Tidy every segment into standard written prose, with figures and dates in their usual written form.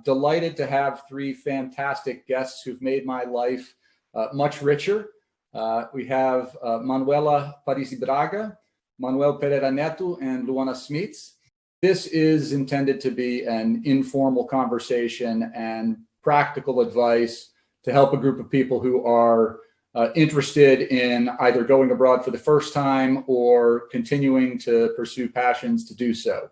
delighted to have three fantastic guests who've made my life much richer. We have Manuela Parisi Braga, Manuel Pedera Neto, and Luana Smeets. This is intended to be an informal conversation and practical advice to help a group of people who are interested in either going abroad for the first time or continuing to pursue passions to do so.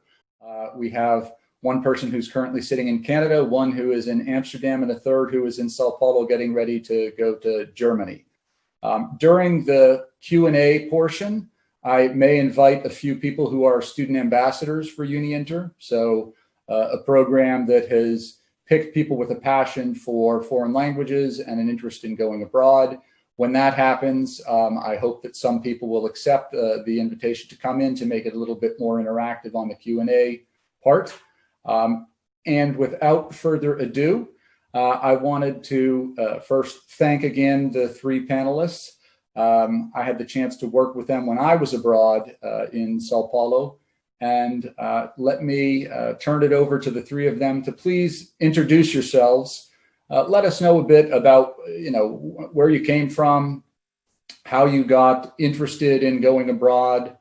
We have one person who's currently sitting in Canada, one who is in Amsterdam, and a third who is in Sao Paulo getting ready to go to Germany. During the Q&A portion, I may invite a few people who are student ambassadors for UniInter, so a program that has picked people with a passion for foreign languages and an interest in going abroad. When that happens, I hope that some people will accept the invitation to come in to make it a little bit more interactive on the Q&A part. And without further ado, I wanted to first thank again the three panelists. I had the chance to work with them when I was abroad in Sao Paulo. And let me turn it over to the three of them to please introduce yourselves. Let us know a bit about, where you came from, how you got interested in going abroad,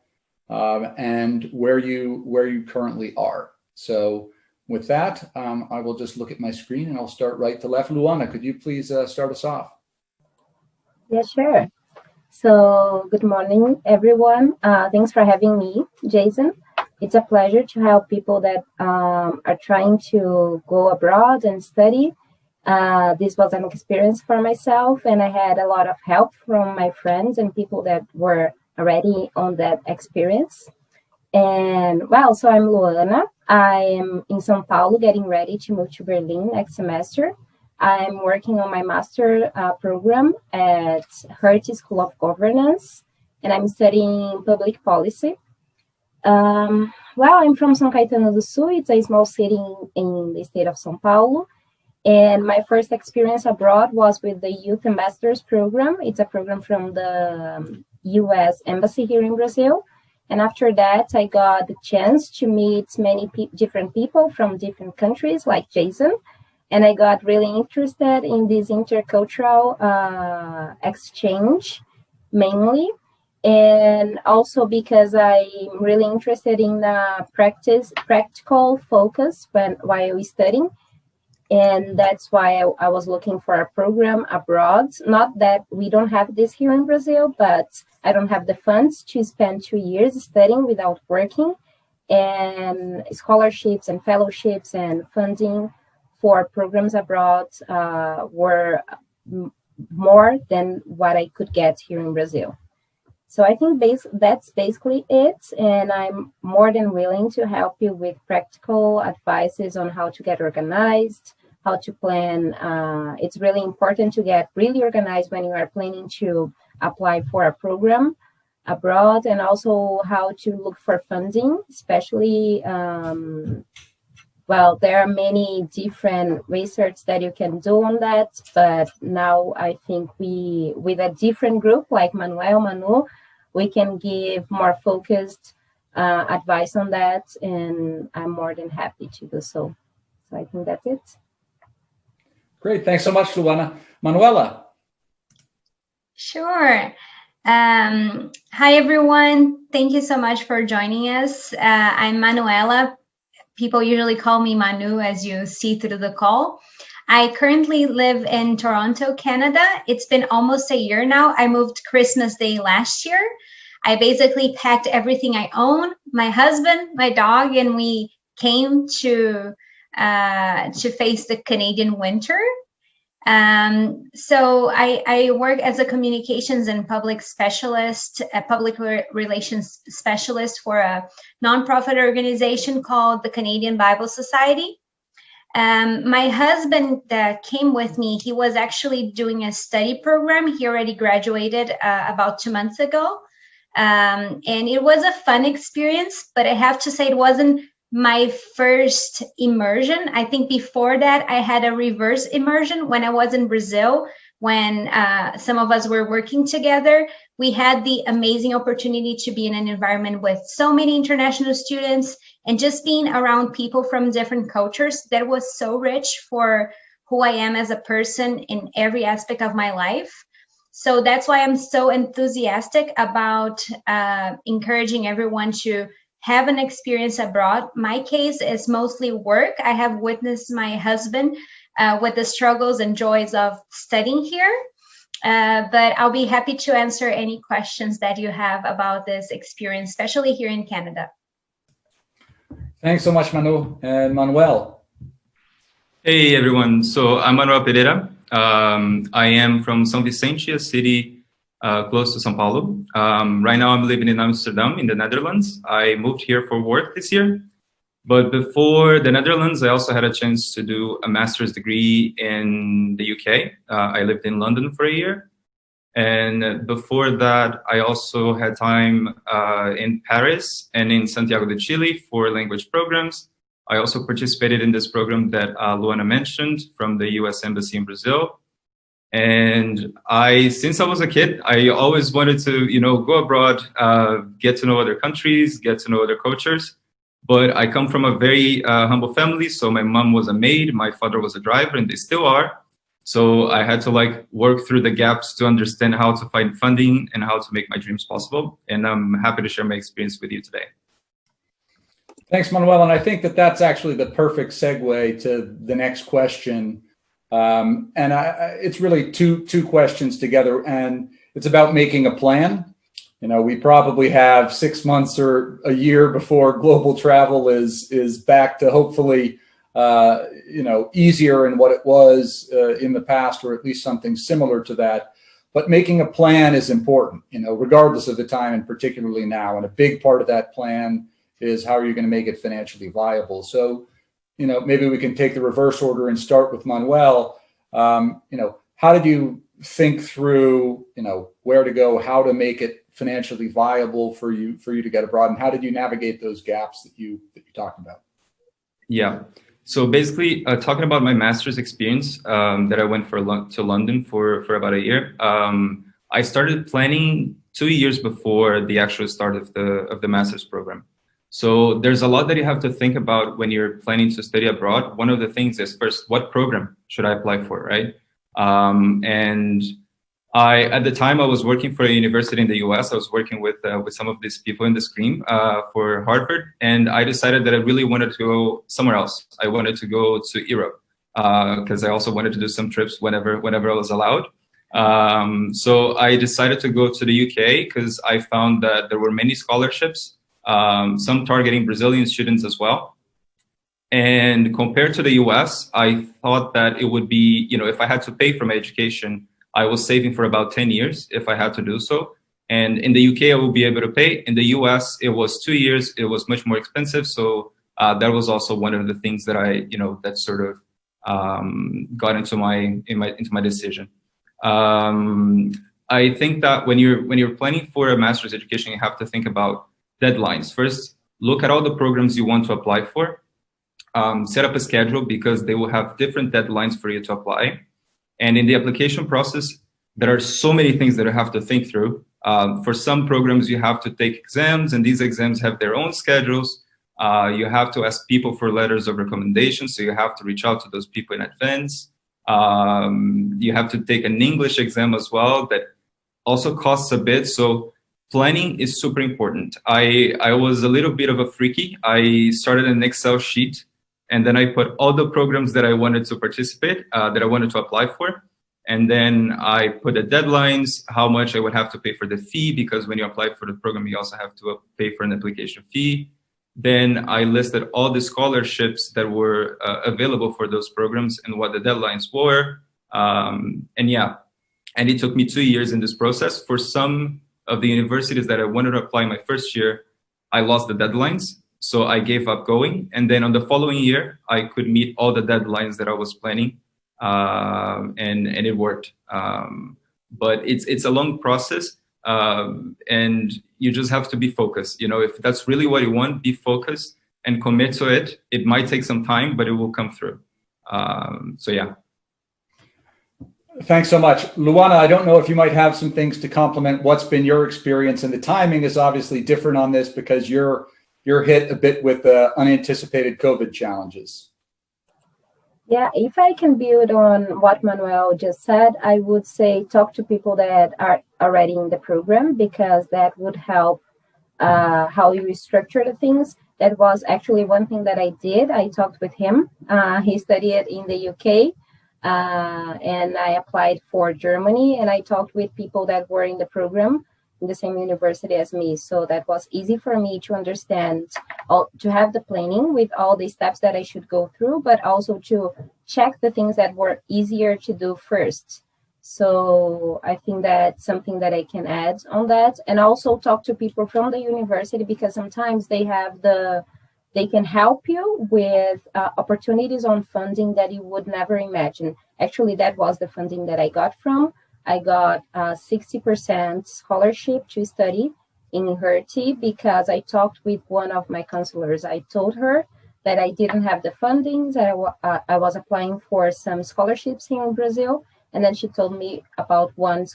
and where you currently are. So with that, I will just look at my screen and I'll start right to left. Luana, could you please start us off? Yeah, sure. So good morning, everyone. Thanks for having me, Jason. It's a pleasure to help people that are trying to go abroad and study. This was an experience for myself, and I had a lot of help from my friends and people that were already on that experience. And well, so I'm Luana. I am in São Paulo getting ready to move to Berlin next semester. I'm working on my master program at Hertie School of Governance, and I'm studying public policy. Well, I'm from São Caetano do Sul. It's a small city in the state of São Paulo. And my first experience abroad was with the Youth Ambassadors Program. It's a program from the U.S. Embassy here in Brazil. And after that, I got the chance to meet many different people from different countries, like Jason. And I got really interested in this intercultural exchange, mainly. And also because I'm really interested in practical focus while I was studying. And that's why I was looking for a program abroad. Not that we don't have this here in Brazil, but I don't have the funds to spend 2 years studying without working. And scholarships and fellowships and funding for programs abroad were more than what I could get here in Brazil. So I think that's basically it. And I'm more than willing to help you with practical advices on how to get organized, how to plan. It's really important to get really organized when you are planning to apply for a program abroad, and also how to look for funding, especially, well, there are many different research that you can do on that. But now I think with a different group like Manuel, Manu, we can give more focused advice on that, and I'm more than happy to do so. So I think that's it. Great, thanks so much, Luana. Manuela. Sure. Hi, everyone. Thank you so much for joining us. I'm Manuela. People usually call me Manu, as you see through the call. I currently live in Toronto, Canada. It's been almost a year now. I moved Christmas Day last year. I basically packed everything I own, my husband, my dog, and we came to face the Canadian winter. So I work as a communications and public specialist, a public relations specialist for a nonprofit organization called the Canadian Bible Society. My husband that came with me, he was actually doing a study program. He already graduated about 2 months ago. And it was a fun experience, but I have to say it wasn't my first immersion. I think before that, I had a reverse immersion when I was in Brazil, when some of us were working together. We had the amazing opportunity to be in an environment with so many international students, and just being around people from different cultures, that was so rich for who I am as a person in every aspect of my life. So that's why I'm so enthusiastic about encouraging everyone to have an experience abroad. My case is mostly work. I have witnessed my husband with the struggles and joys of studying here. But I'll be happy to answer any questions that you have about this experience, especially here in Canada. Thanks so much, Manu. And Manuel. Hey everyone, so I'm Manuel Pedera. I am from São Vicente, a city close to São Paulo. Right now I'm living in Amsterdam in the Netherlands. I moved here for work this year, but before the Netherlands, I also had a chance to do a master's degree in the UK. I lived in London for a year. And before that, I also had time in Paris and in Santiago de Chile for language programs. I also participated in this program that Luana mentioned from the US Embassy in Brazil. And since I was a kid, I always wanted to, go abroad, get to know other countries, get to know other cultures. But I come from a very humble family. So my mom was a maid, my father was a driver, and they still are. So I had to work through the gaps to understand how to find funding and how to make my dreams possible. And I'm happy to share my experience with you today. Thanks, Manuel. And I think that that's actually the perfect segue to the next question. It's really two questions together, and it's about making a plan. We probably have 6 months or a year before global travel is back to hopefully, easier in what it was in the past, or at least something similar to that. But making a plan is important, regardless of the time, and particularly now. And a big part of that plan is how are you going to make it financially viable. So, maybe we can take the reverse order and start with Manuel. How did you think through, where to go, how to make it financially viable for you to get abroad, and how did you navigate those gaps that you talked about? Yeah. So basically, talking about my master's experience that I went to London for about a year, I started planning 2 years before the actual start of the master's program. So there's a lot that you have to think about when you're planning to study abroad. One of the things is, first, what program should I apply for, right? And at the time, I was working for a university in the US. I was working with some of these people in the screen for Harvard. And I decided that I really wanted to go somewhere else. I wanted to go to Europe because I also wanted to do some trips whenever I was allowed. So I decided to go to the UK because I found that there were many scholarships, some targeting Brazilian students as well. And compared to the US, I thought that it would be, if I had to pay for my education, I was saving for about 10 years if I had to do so. And in the UK, I would be able to pay. In the US, it was 2 years. It was much more expensive. So that was also one of the things that that sort of got into my decision. I think that when you're planning for a master's education, you have to think about deadlines. First, look at all the programs you want to apply for. Set up a schedule because they will have different deadlines for you to apply. And in the application process, there are so many things that you have to think through. For some programs, you have to take exams, and these exams have their own schedules. You have to ask people for letters of recommendation, so you have to reach out to those people in advance. You have to take an English exam as well that also costs a bit. So planning is super important. I was a little bit of a freaky. I started an Excel sheet, and then I put all the programs that I wanted to participate, that I wanted to apply for. And then I put the deadlines, how much I would have to pay for the fee, because when you apply for the program, you also have to pay for an application fee. Then I listed all the scholarships that were available for those programs and what the deadlines were. And it took me 2 years in this process. For some of the universities that I wanted to apply my first year, I lost the deadlines. So I gave up going. And then on the following year, I could meet all the deadlines that I was planning. And it worked. But it's a long process. And you just have to be focused. If that's really what you want, be focused and commit to it. It might take some time, but it will come through. So yeah. Thanks so much. Luana, I don't know if you might have some things to complement what's been your experience, and the timing is obviously different on this because you're hit a bit with unanticipated COVID challenges. Yeah, if I can build on what Manuel just said, I would say talk to people that are already in the program, because that would help how you structure the things. That was actually one thing that I did. I talked with him. He studied in the UK, and I applied for Germany, and I talked with people that were in the program in the same university as me. So that was easy for me to understand, to have the planning with all the steps that I should go through, but also to check the things that were easier to do first. So I think that's something that I can add on that. And also talk to people from the university, because sometimes they can help you with opportunities on funding that you would never imagine. Actually, that was the funding that I got from. I got 60% scholarship to study in Hertie because I talked with one of my counselors. I told her that I didn't have the fundings, that I was applying for some scholarships here in Brazil. And then she told me about one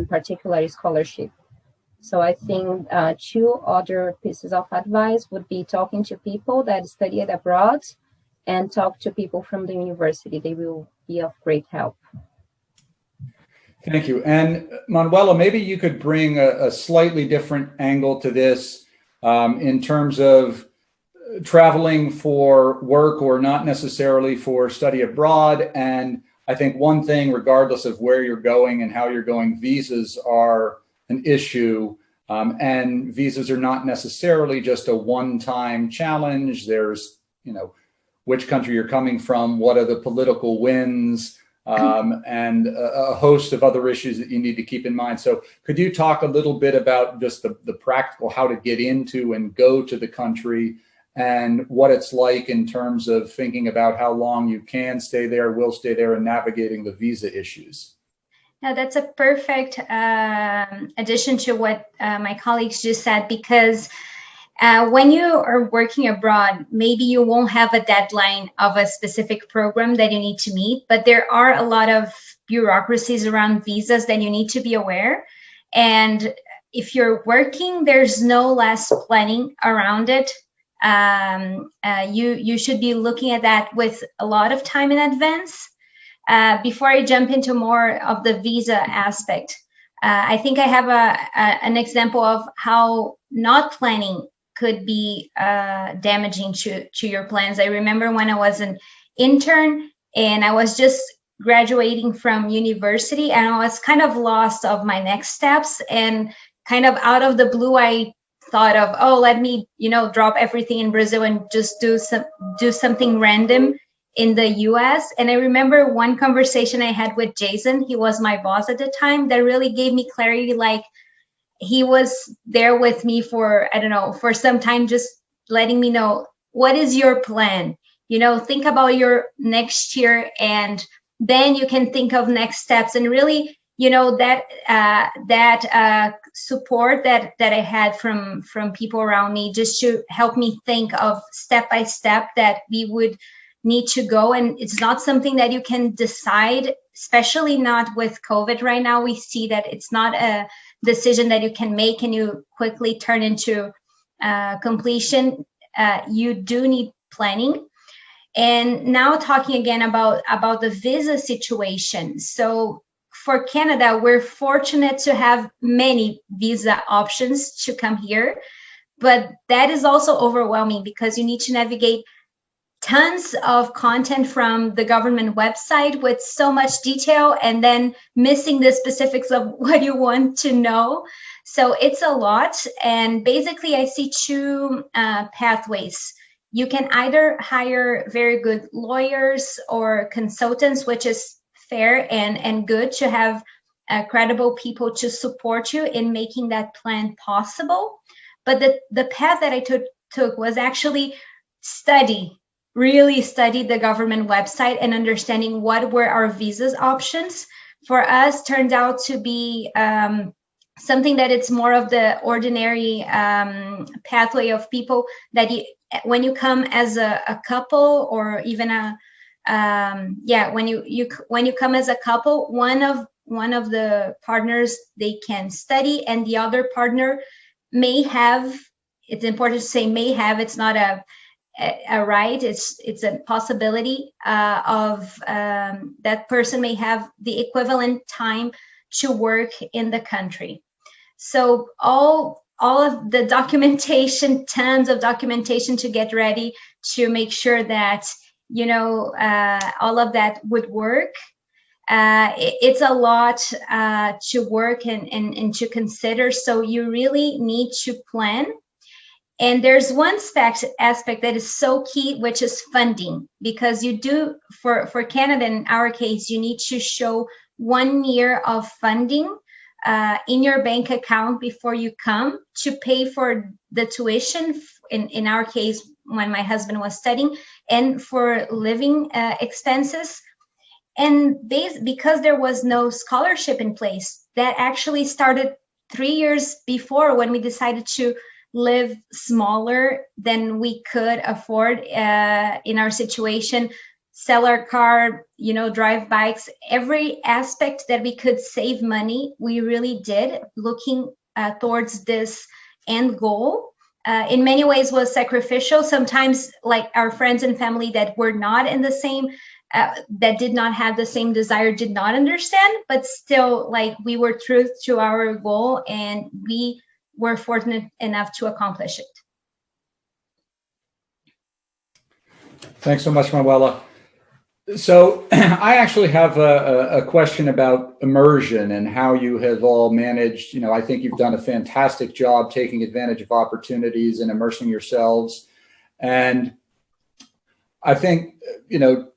particular scholarship. So I think two other pieces of advice would be talking to people that studied abroad and talk to people from the university. They will be of great help. Thank you. And Manuela, maybe you could bring a slightly different angle to this in terms of traveling for work or not necessarily for study abroad. And I think one thing, regardless of where you're going and how you're going, visas are an issue. And visas are not necessarily just a one-time challenge. There's, which country you're coming from, what are the political winds, and a host of other issues that you need to keep in mind. So could you talk a little bit about just the practical, how to get into and go to the country, and what it's like in terms of thinking about how long you can stay there, will stay there, and navigating the visa issues? Now, that's a perfect addition to what my colleagues just said, because when you are working abroad, maybe you won't have a deadline of a specific program that you need to meet, but there are a lot of bureaucracies around visas that you need to be aware. And if you're working, there's no less planning around it. You should be looking at that with a lot of time in advance. Before I jump into more of the visa aspect, I think I have an example of how not planning could be damaging to your plans. I remember when I was an intern and I was just graduating from university, and I was kind of lost of my next steps, and kind of out of the blue, I thought of, oh, let me, drop everything in Brazil and just do something random in the US. And I remember one conversation I had with Jason, he was my boss at the time, that really gave me clarity. Like, he was there with me for, for some time, just letting me know, what is your plan? Think about your next year, and then you can think of next steps. And really, that support that I had from people around me, just to help me think of step by step that we would need to go. And it's not something that you can decide, especially not with COVID right now. We see that it's not a decision that you can make and you quickly turn into completion. You do need planning. And now talking again about the visa situation. So for Canada, we're fortunate to have many visa options to come here, but that is also overwhelming because you need to navigate tons of content from the government website with so much detail, and then missing the specifics of what you want to know. So it's a lot. And basically, I see two pathways. You can either hire very good lawyers or consultants, which is fair and good to have credible people to support you in making that plan possible. But the path that I took was actually really study the government website and understanding what were our visas options. For us, turned out to be something that it's more of the ordinary pathway of people that when you come as a couple or even yeah, when you come as a couple, one of the partners, they can study, and the other partner may have, it's important to say may have, it's not a right, it's a possibility of that person may have the equivalent time to work in the country. So all of the documentation, tons of documentation to get ready to make sure that, you know, all of that would work. It's a lot to work and to consider. So you really need to plan. And there's one aspect that is so key, which is funding, because you do, for Canada, in our case, you need to show 1 year of funding in your bank account before you come to pay for the tuition, in our case, when my husband was studying, and for living expenses. And because there was no scholarship in place, that actually started 3 years before, when we decided to live smaller than we could afford in our situation, sell our car, you know, drive bikes, every aspect that we could save money, we really did, looking towards this end goal. In many ways was sacrificial. Sometimes, like, our friends and family that were not in the same, that did not have the same desire, did not understand, but still, like, we were true to our goal, and we were fortunate enough to accomplish it. Thanks so much, Manuela. So I actually have a question about immersion and how you have all managed. You know, I think you've done a fantastic job taking advantage of opportunities and immersing yourselves. And I think, you know,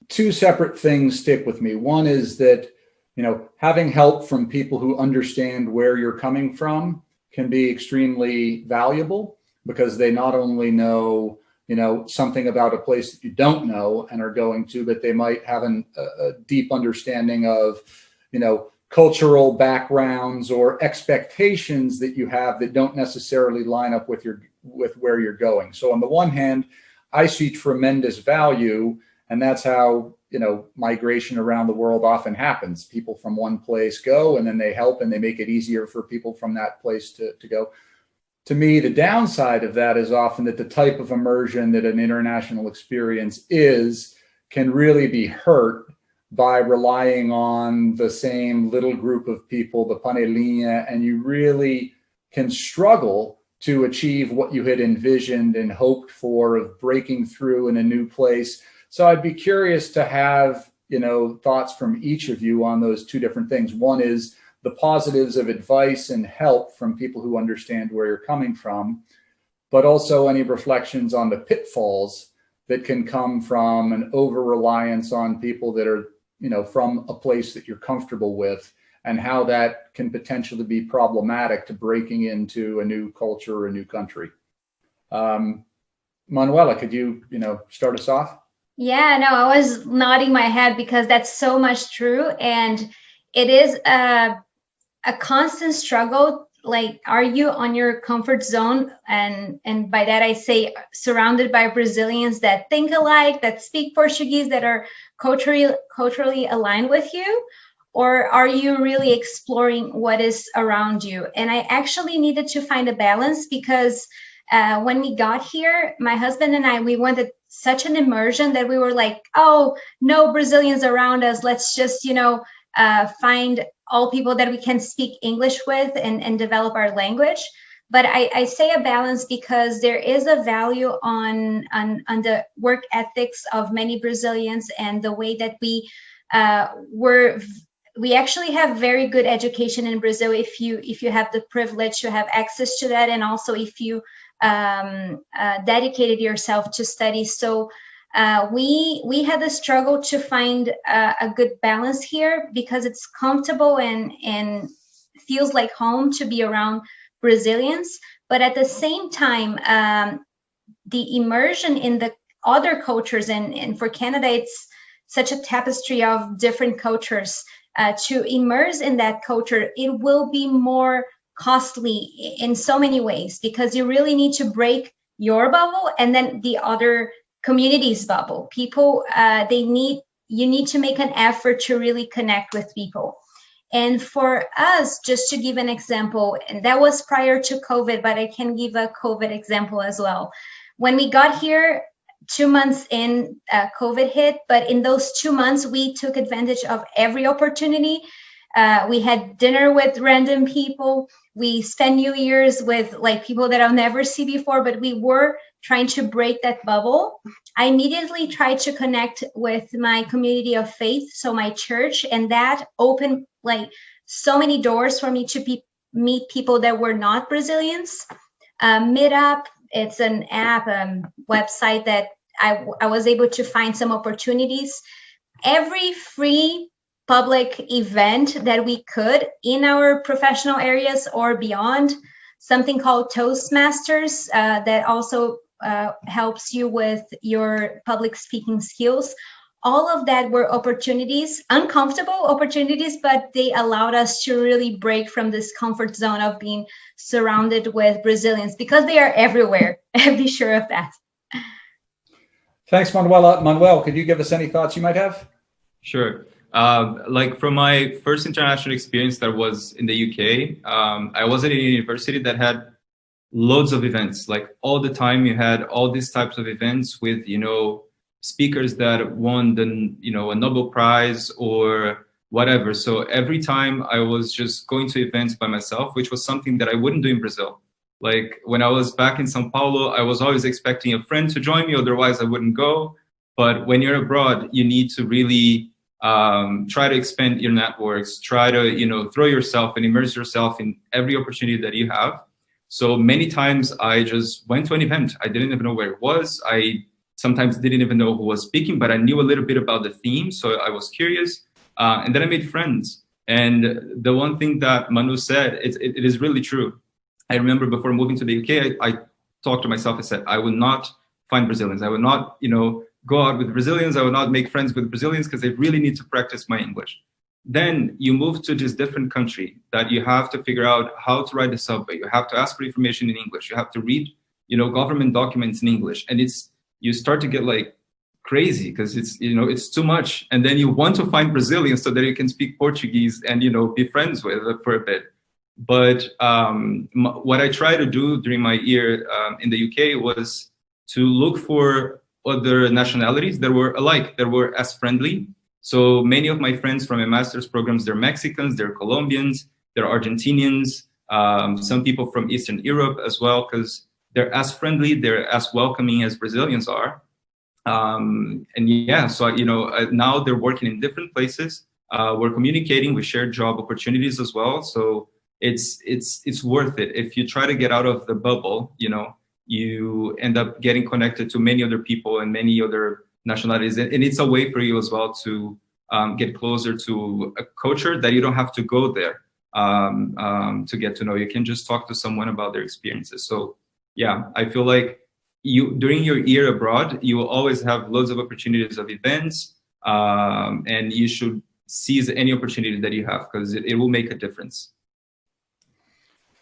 two separate things stick with me. One is that, you know, having help from people who understand where you're coming from can be extremely valuable, because they not only know, you know, something about a place that you don't know and are going to, but they might have a deep understanding of, you know, cultural backgrounds or expectations that you have that don't necessarily line up with where you're going. So on the one hand, I see tremendous value, and that's how, you know, migration around the world often happens. People from one place go, and then they help, and they make it easier for people from that place to go. To me, the downside of that is often that the type of immersion that an international experience can really be hurt by relying on the same little group of people, the panelinha, and you really can struggle to achieve what you had envisioned and hoped for, of breaking through in a new place. So I'd be curious to have, you know, thoughts from each of you on those two different things. One is the positives of advice and help from people who understand where you're coming from, but also any reflections on the pitfalls that can come from an over-reliance on people that are, you know, from a place that you're comfortable with, and how that can potentially be problematic to breaking into a new culture or a new country. Manuela, could you, start us off? Yeah, no, I was nodding my head because that's so much true. And it is a constant struggle. Like, are you on your comfort zone? And by that, I say surrounded by Brazilians that think alike, that speak Portuguese, that are culturally aligned with you? Or are you really exploring what is around you? And I actually needed to find a balance because when we got here, my husband and I, we wanted such an immersion that we were like, oh, no Brazilians around us. Let's just, find all people that we can speak English with and develop our language. But I say a balance because there is a value on the work ethics of many Brazilians and the way that we actually have very good education in Brazil if you have the privilege to have access to that, and also if you dedicated yourself to study. So we had a struggle to find a good balance here because it's comfortable and feels like home to be around Brazilians, but at the same time, the immersion in the other cultures, and for Canada, it's such a tapestry of different cultures. To immerse in that culture, it will be more costly in so many ways because you really need to break your bubble, and then the other communities bubble. People, you need to make an effort to really connect with people. And for us, just to give an example, and that was prior to COVID, but I can give a COVID example as well. When we got here, 2 months in, COVID hit, but in those 2 months, we took advantage of every opportunity. We had dinner with random people. We spent New Year's with like people that I'll never see before, but we were trying to break that bubble. I immediately tried to connect with my community of faith, so my church, and that opened like so many doors for me to meet people that were not Brazilians. Meetup, it's an app, website that I was able to find some opportunities. Every free public event that we could in our professional areas or beyond, something called Toastmasters that also helps you with your public speaking skills. All of that were opportunities, uncomfortable opportunities, but they allowed us to really break from this comfort zone of being surrounded with Brazilians, because they are everywhere. Be sure of that. Thanks, Manuela. Manuel, could you give us any thoughts you might have? Sure. Like from my first international experience that was in the UK, I was at a university that had loads of events. Like all the time you had all these types of events with, you know, speakers that won the, you know, a Nobel Prize or whatever. So every time I was just going to events by myself, which was something that I wouldn't do in Brazil. Like when I was back in São Paulo, I was always expecting a friend to join me, otherwise I wouldn't go. But when you're abroad, you need to really try to expand your networks, try to, you know, throw yourself and immerse yourself in every opportunity that you have. So many times I just went to an event. I didn't even know where it was. I sometimes didn't even know who was speaking, but I knew a little bit about the theme. So I was curious. And then I made friends. And the one thing that Manu said, it is really true. I remember before moving to the UK, I talked to myself and said, I would not find Brazilians. I would not, you know, go out with Brazilians. I would not make friends with Brazilians because I really need to practice my English. Then you move to this different country that you have to figure out how to ride the subway. You have to ask for information in English. You have to read, you know, government documents in English. And you start to get like crazy because it's, you know, it's too much. And then you want to find Brazilians so that you can speak Portuguese and, you know, be friends with for a bit. But what I tried to do during my year in the UK was to look for other nationalities that were alike, that were as friendly. So many of my friends from my master's programs, they're Mexicans, they're Colombians, they're Argentinians, some people from Eastern Europe as well, because they're as friendly, they're as welcoming as Brazilians are. And yeah, so, you know, now they're working in different places. We're communicating, we share job opportunities as well. So it's worth it. If you try to get out of the bubble, you know, you end up getting connected to many other people and many other nationalities. And it's a way for you as well to get closer to a culture that you don't have to go there to get to know. You can just talk to someone about their experiences. So yeah, I feel like during your year abroad, you will always have loads of opportunities of events, and you should seize any opportunity that you have because it will make a difference.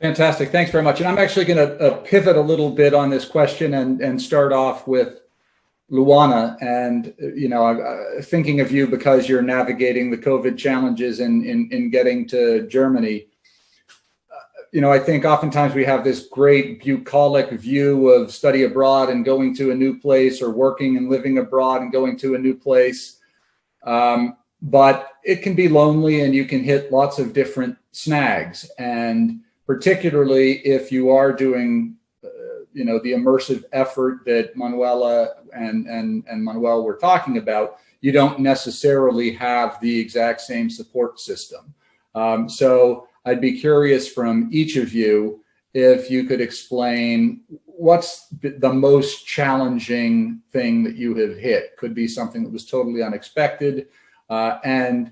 Fantastic. Thanks very much. And I'm actually going to pivot a little bit on this question and start off with Luana. And, you know, thinking of you because you're navigating the COVID challenges in getting to Germany. You know, I think oftentimes we have this great bucolic view of study abroad and going to a new place, or working and living abroad and going to a new place. But it can be lonely and you can hit lots of different snags. And particularly if you are doing, you know, the immersive effort that Manuela and Manuel were talking about, you don't necessarily have the exact same support system. So I'd be curious from each of you if you could explain what's the most challenging thing that you have hit. Could be something that was totally unexpected. And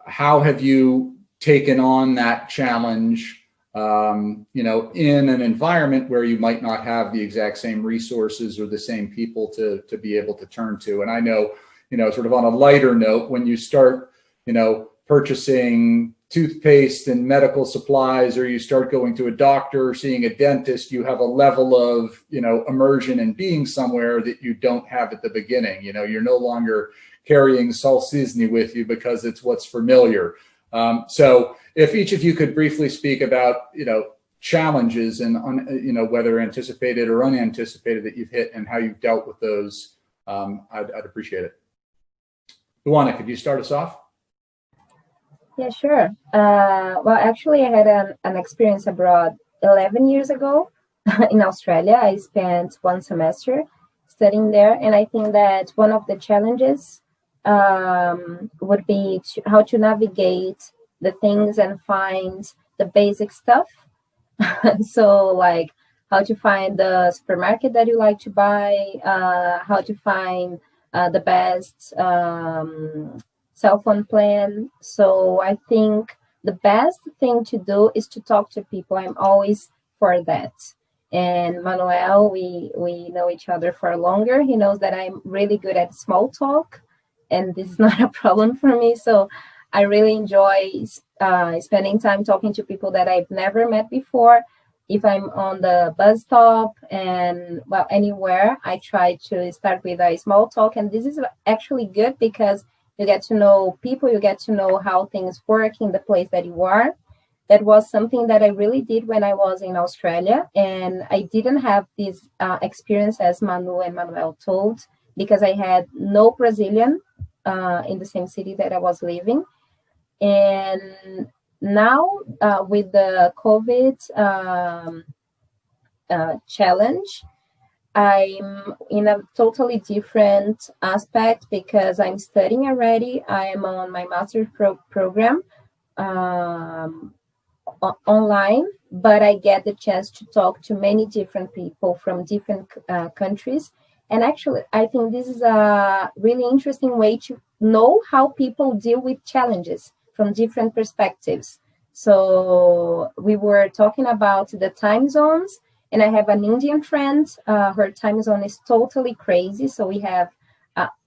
how have you taken on that challenge, you know, in an environment where you might not have the exact same resources or the same people to be able to turn to? And I know, you know, sort of on a lighter note, when you start, you know, purchasing toothpaste and medical supplies, or you start going to a doctor or seeing a dentist, you have a level of, immersion in being somewhere that you don't have at the beginning. You're no longer carrying Sol Cisne with you because it's what's familiar. So if each of you could briefly speak about, challenges and, whether anticipated or unanticipated that you've hit and how you've dealt with those, I'd appreciate it. Luana, could you start us off? Yeah, sure. Well, actually, I had an experience abroad 11 years ago in Australia. I spent one semester studying there, and I think that one of the challenges would be how to navigate the things and find the basic stuff. So, like how to find the supermarket that you like to buy, how to find the best cell phone plan. So I think the best thing to do is to talk to people. I'm always for that. And Manoel, we know each other for longer. He knows that I'm really good at small talk, and this is not a problem for me. So I really enjoy spending time talking to people that I've never met before. If I'm on the bus stop and, well, anywhere, I try to start with a small talk. And this is actually good because you get to know people, you get to know how things work in the place that you are. That was something that I really did when I was in Australia. And I didn't have this experience as Manu and Manuel told, because I had no Brazilian in the same city that I was living. And now with the COVID challenge, I'm in a totally different aspect because I'm studying already. I am on my master's program online, but I get the chance to talk to many different people from different countries. And actually, I think this is a really interesting way to know how people deal with challenges from different perspectives. So we were talking about the time zones. And I have an Indian friend, her time zone is totally crazy. So we have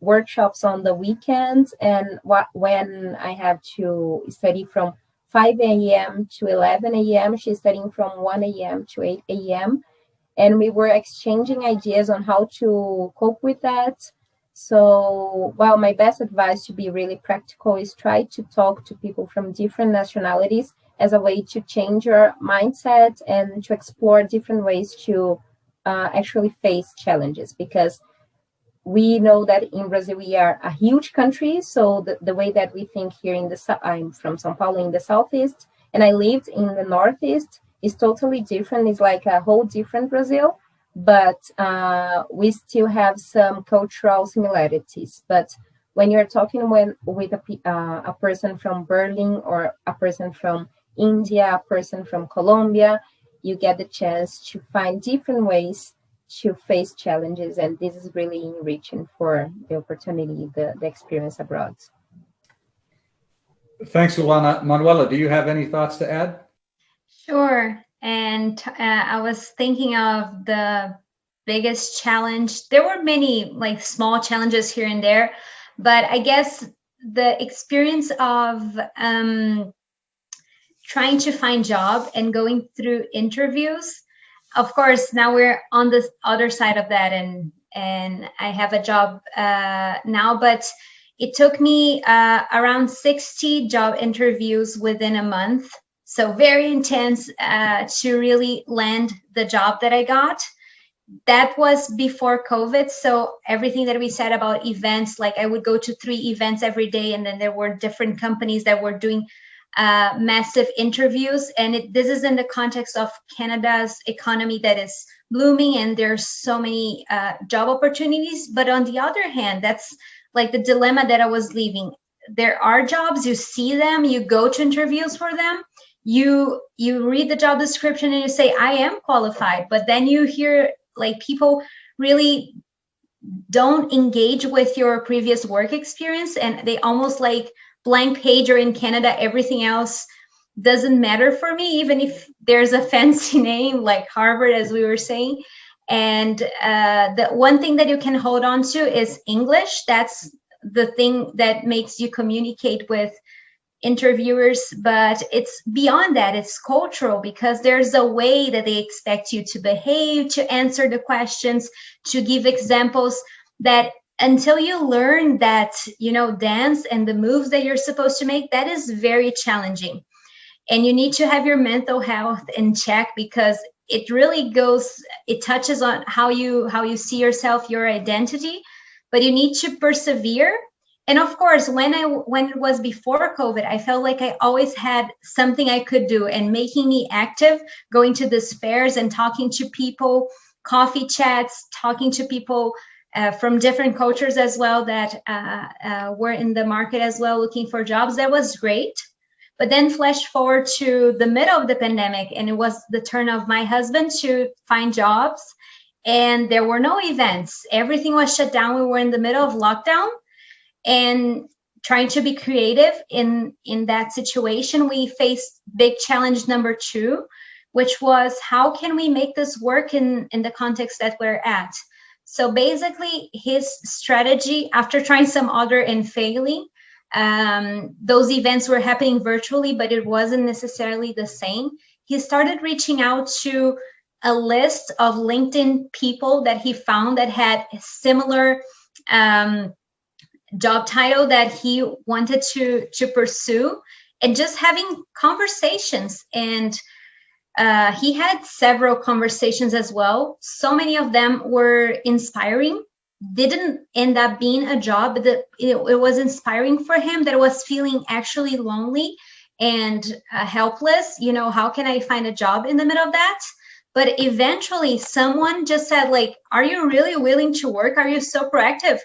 workshops on the weekends. And when I have to study from 5 a.m. to 11 a.m., she's studying from 1 a.m. to 8 a.m. And we were exchanging ideas on how to cope with that. So, well, my best advice to be really practical is try to talk to people from different nationalities as a way to change your mindset and to explore different ways to actually face challenges. Because we know that in Brazil, we are a huge country. So the way that we think here in I'm from São Paulo in the Southeast, and I lived in the Northeast, is totally different. It's like a whole different Brazil, but we still have some cultural similarities. But when you're talking with a person from Berlin or a person from India, a person from Colombia, you get the chance to find different ways to face challenges, and this is really enriching for the opportunity, the experience abroad. Thanks, Luana. Manuela, do you have any thoughts to add? Sure. And I was thinking of the biggest challenge. There were many like small challenges here and there, but I guess the experience of trying to find job and going through interviews. Of course, now we're on the other side of that, and I have a job now, but it took me around 60 job interviews within a month. So very intense to really land the job that I got. That was before COVID. So everything that we said about events, like I would go to 3 events every day, and then there were different companies that were doing massive interviews. And this is in the context of Canada's economy that is blooming, and there's so many job opportunities. But on the other hand, that's like the dilemma that I was leaving. There are jobs, you see them, you go to interviews for them, you read the job description and you say, I am qualified, but then you hear like people really don't engage with your previous work experience, and they almost like blank page, or in Canada, everything else doesn't matter for me, even if there's a fancy name like Harvard, as we were saying. And the one thing that you can hold on to is English. That's the thing that makes you communicate with interviewers, but it's beyond that. It's cultural, because there's a way that they expect you to behave, to answer the questions, to give examples, that until you learn that, dance and the moves that you're supposed to make, that is very challenging. And you need to have your mental health in check, because it really it touches on how you see yourself, your identity, but you need to persevere. And of course, when it was before COVID, I felt like I always had something I could do, and making me active, going to these fairs and talking to people, coffee chats, talking to people from different cultures as well that were in the market as well, looking for jobs. That was great. But then flash forward to the middle of the pandemic, and it was the turn of my husband to find jobs, and there were no events. Everything was shut down. We were in the middle of lockdown, and trying to be creative in that situation, we faced big challenge number 2, which was, how can we make this work in the context that we're at? So basically, his strategy, after trying some other and failing, those events were happening virtually, but it wasn't necessarily the same. He started reaching out to a list of LinkedIn people that he found that had similar job title that he wanted to pursue, and just having conversations. And he had several conversations as well. So many of them were inspiring. Didn't end up being a job, but it was inspiring for him, that it was feeling actually lonely and helpless. How can I find a job in the middle of that? But eventually someone just said, like, are you really willing to work? Are you so proactive?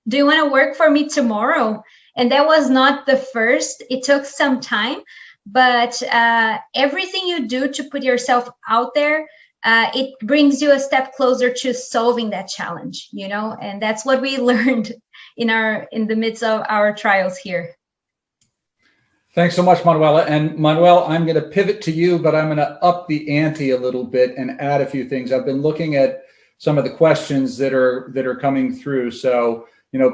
Do you want to work for me tomorrow? And that was not the first. It took some time, but everything you do to put yourself out there, it brings you a step closer to solving that challenge, and that's what we learned in the midst of our trials here. Thanks so much, Manuela. And Manuel, I'm going to pivot to you, but I'm going to up the ante a little bit and add a few things. I've been looking at some of the questions that are coming through. So,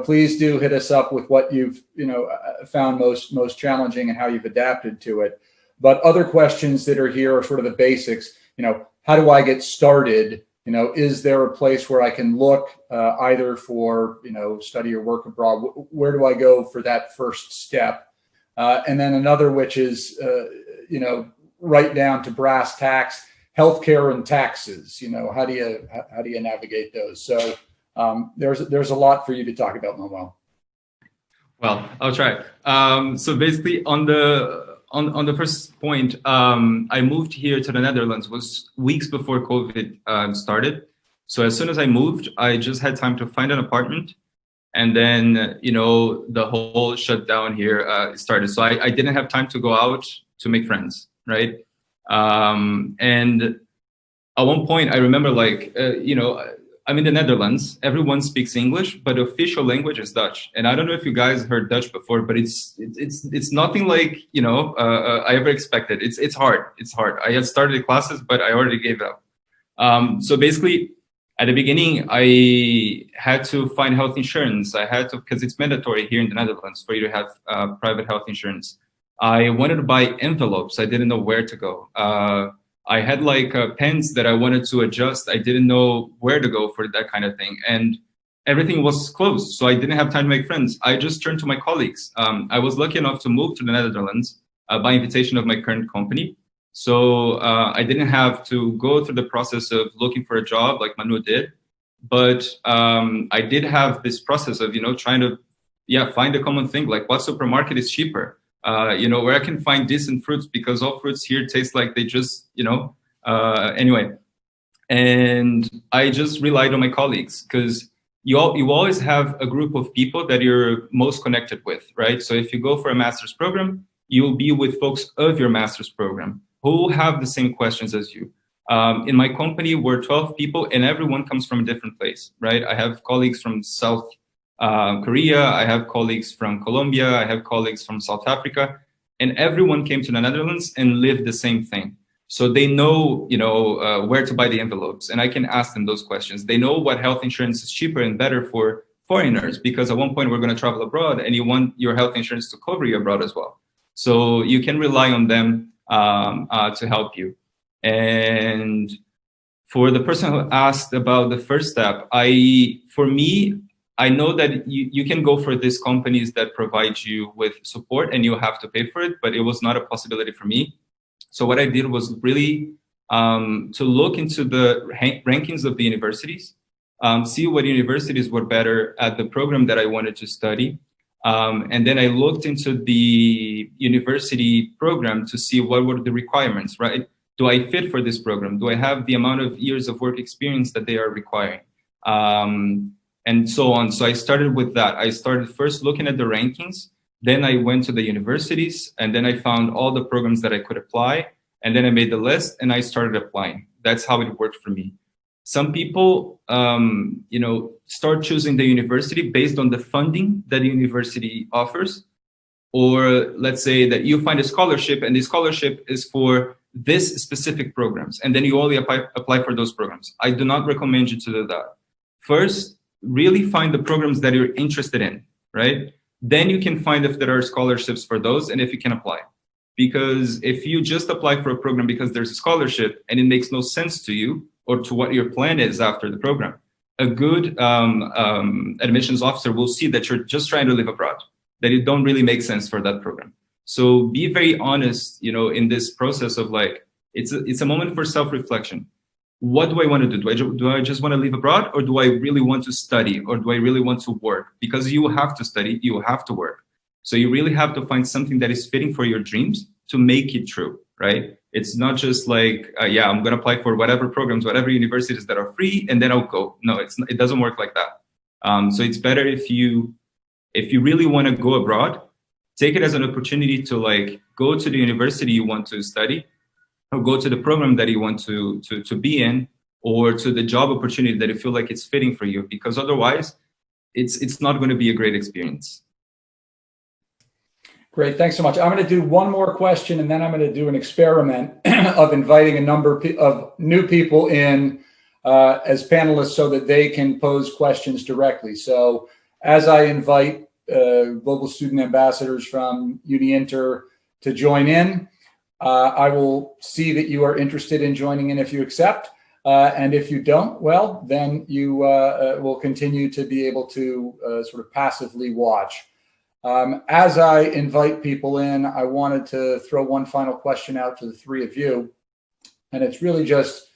please do hit us up with what you've, found most challenging and how you've adapted to it. But other questions that are here are sort of the basics. How do I get started? Is there a place where I can look either for, study or work abroad? Where do I go for that first step? And then another, which is, right down to brass tacks, healthcare and taxes. How do you navigate those? So there's a lot for you to talk about, Manuel. Well, I'll try. So basically, on the first point, I moved here to the Netherlands was weeks before COVID started. So as soon as I moved, I just had time to find an apartment, and then the whole shutdown here started. So I didn't have time to go out to make friends, right? And at one point, I remember I'm in the Netherlands. Everyone speaks English, but the official language is Dutch. And I don't know if you guys heard Dutch before, but it's nothing like I ever expected. It's hard. It's hard. I had started classes, but I already gave up. So basically, at the beginning, I had to find health insurance. I had to, because it's mandatory here in the Netherlands for you to have private health insurance. I wanted to buy envelopes. I didn't know where to go. I had pens that I wanted to adjust. I didn't know where to go for that kind of thing. And everything was closed. So I didn't have time to make friends. I just turned to my colleagues. I was lucky enough to move to the Netherlands by invitation of my current company. So I didn't have to go through the process of looking for a job like Manu did. But I did have this process of, trying to find a common thing, like what supermarket is cheaper. Where I can find decent fruits, because all fruits here taste like they just, anyway. And I just relied on my colleagues, because you always have a group of people that you're most connected with, right? So if you go for a master's program, you'll be with folks of your master's program who have the same questions as you. In my company, we're 12 people, and everyone comes from a different place, right? I have colleagues from South Korea, I have colleagues from Colombia, I have colleagues from South Africa, and everyone came to the Netherlands and lived the same thing. So they know, where to buy the envelopes, and I can ask them those questions. They know what health insurance is cheaper and better for foreigners, because at one point we're going to travel abroad and you want your health insurance to cover you abroad as well. So you can rely on them to help you. And for the person who asked about the first step, for me, I know that you can go for these companies that provide you with support and you have to pay for it, but it was not a possibility for me. So what I did was really to look into the rankings of the universities, see what universities were better at the program that I wanted to study. And then I looked into the university program to see what were the requirements, right? Do I fit for this program? Do I have the amount of years of work experience that they are requiring? And so on. So I started with that. I started first looking at the rankings. Then I went to the universities, and then I found all the programs that I could apply. And then I made the list and I started applying. That's how it worked for me. Some people, start choosing the university based on the funding that the university offers. Or let's say that you find a scholarship and the scholarship is for this specific programs. And then you only apply for those programs. I do not recommend you to do that. First, really find the programs that you're interested in, right? Then you can find if there are scholarships for those and if you can apply. Because if you just apply for a program because there's a scholarship and it makes no sense to you or to what your plan is after the program, a good admissions officer will see that you're just trying to live abroad, that it don't really make sense for that program. So be very honest, in this process of like, it's a moment for self-reflection. What do I want to do? Do I just want to live abroad, or do I really want to study, or do I really want to work? Because you have to study, you have to work. So you really have to find something that is fitting for your dreams to make it true, right? It's not just like, I'm going to apply for whatever programs, whatever universities that are free, and then I'll go. No, it doesn't work like that. So it's better if you really want to go abroad, take it as an opportunity to like go to the university you want to study, or go to the program that you want to be in, or to the job opportunity that you feel like it's fitting for you, because otherwise it's not going to be a great experience. Great, thanks so much. I'm going to do one more question, and then I'm going to do an experiment of inviting a number of new people in as panelists so that they can pose questions directly. So as I invite global student ambassadors from UniInter to join in, I will see that you are interested in joining in if you accept. And if you don't, well, then you will continue to be able to sort of passively watch. As I invite people in, I wanted to throw one final question out to the three of you. And it's really just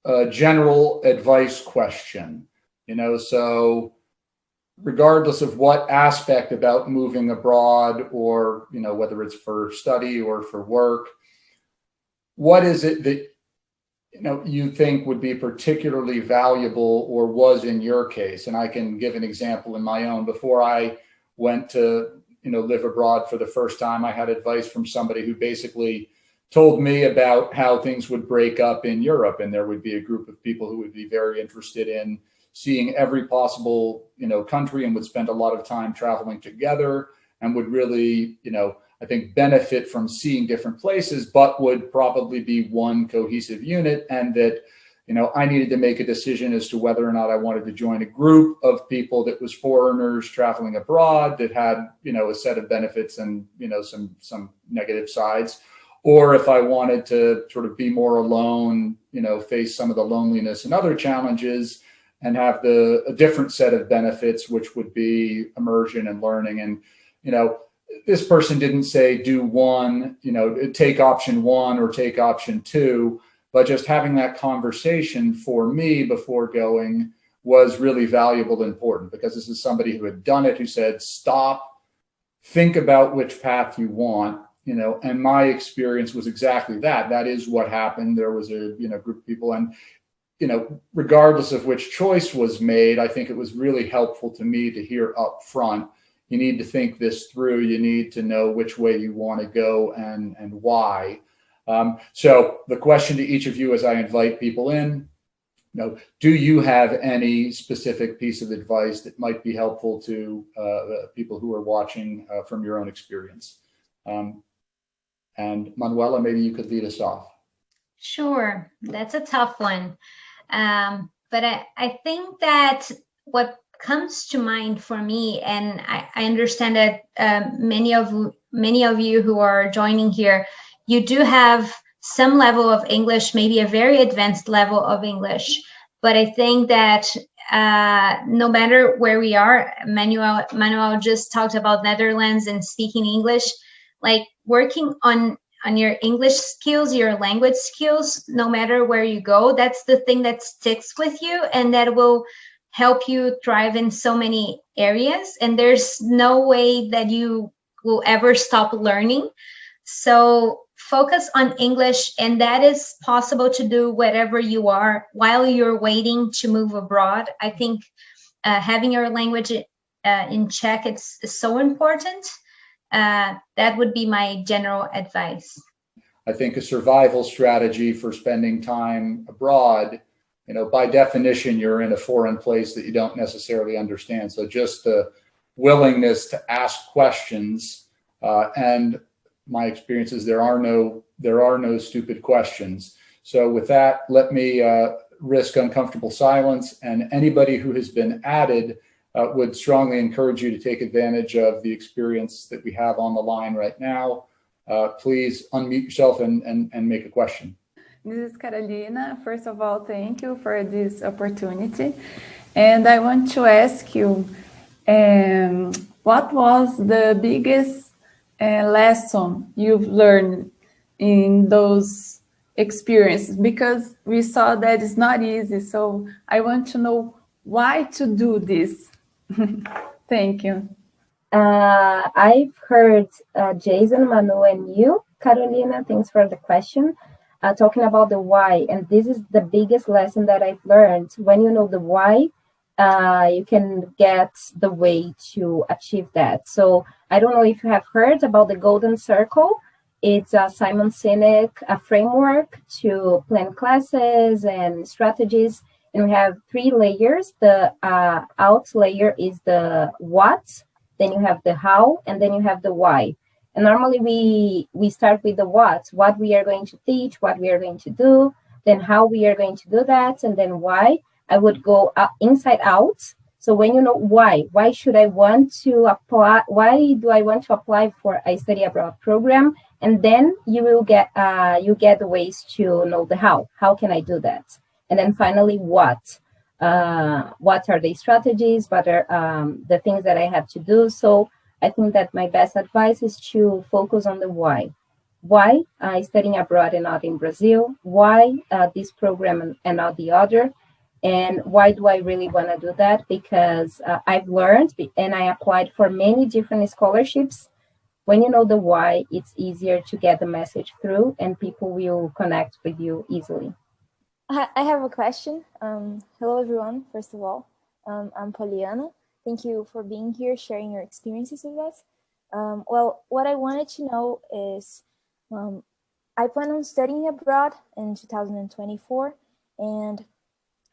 a general advice question, so regardless of what aspect about moving abroad, or, whether it's for study or for work, what is it that, you think would be particularly valuable, or was in your case? And I can give an example in my own. Before I went to, live abroad for the first time, I had advice from somebody who basically told me about how things would break up in Europe. And there would be a group of people who would be very interested in seeing every possible, country, and would spend a lot of time traveling together, and would really, I think, benefit from seeing different places, but would probably be one cohesive unit. And that, I needed to make a decision as to whether or not I wanted to join a group of people that was foreigners traveling abroad that had, a set of benefits and, some negative sides, or if I wanted to sort of be more alone, face some of the loneliness and other challenges, and have a different set of benefits, which would be immersion and learning. And, this person didn't say do one, take option one or take option two, but just having that conversation for me before going was really valuable and important, because this is somebody who had done it, who said, stop, think about which path you want, and my experience was exactly that. That is what happened. There was a, group of people, and, regardless of which choice was made, I think it was really helpful to me to hear up front, you need to think this through. You need to know which way you want to go and why. So the question to each of you as I invite people in, do you have any specific piece of advice that might be helpful to people who are watching from your own experience? And Manuela, maybe you could lead us off. Sure, that's a tough one. But I think that what comes to mind for me, and I understand that many of you who are joining here, you do have some level of English, maybe a very advanced level of English. But I think that no matter where we are, Manuel just talked about Netherlands and speaking English, like working on your English skills, your language skills, no matter where you go, that's the thing that sticks with you and that will help you thrive in so many areas. And there's no way that you will ever stop learning. So focus on English, and that is possible to do wherever you are while you're waiting to move abroad. I think having your language in check is so important. That would be my general advice. I think a survival strategy for spending time abroad, you know, by definition, you're in a foreign place that you don't necessarily understand. So just the willingness to ask questions, and my experience is there are no stupid questions. So with that, let me risk uncomfortable silence, and anybody who has been added would strongly encourage you to take advantage of the experience that we have on the line right now. Please unmute yourself and make a question. This is Carolina. First of all, thank you for this opportunity. And I want to ask you, what was the biggest lesson you've learned in those experiences? Because we saw that it's not easy. So I want to know why to do this. Thank you. I've heard Jason, Manu, and you, Carolina, thanks for the question, talking about the why. And this is the biggest lesson that I've learned. When you know the why, you can get the way to achieve that. So I don't know if you have heard about the Golden Circle. It's a Simon Sinek framework to plan classes and strategies. And we have 3 layers. The out layer is the what, then you have the how, and then you have the why. And normally we start with the what we are going to teach, what we are going to do, then how we are going to do that, and then why. I would go inside out. So when you know why should I want to apply? Why do I want to apply for a study abroad program? And then you will get the ways to know the how. How can I do that? And then finally, what? What are the strategies? What are the things that I have to do? So I think that my best advice is to focus on the why. Why studying abroad and not in Brazil? Why this program and not the other? And why do I really want to do that? Because I've learned and I applied for many different scholarships. When you know the why, it's easier to get the message through and people will connect with you easily. I have a question. Hello, everyone. First of all, I'm Poliana. Thank you for being here, sharing your experiences with us. Well, what I wanted to know is I plan on studying abroad in 2024, and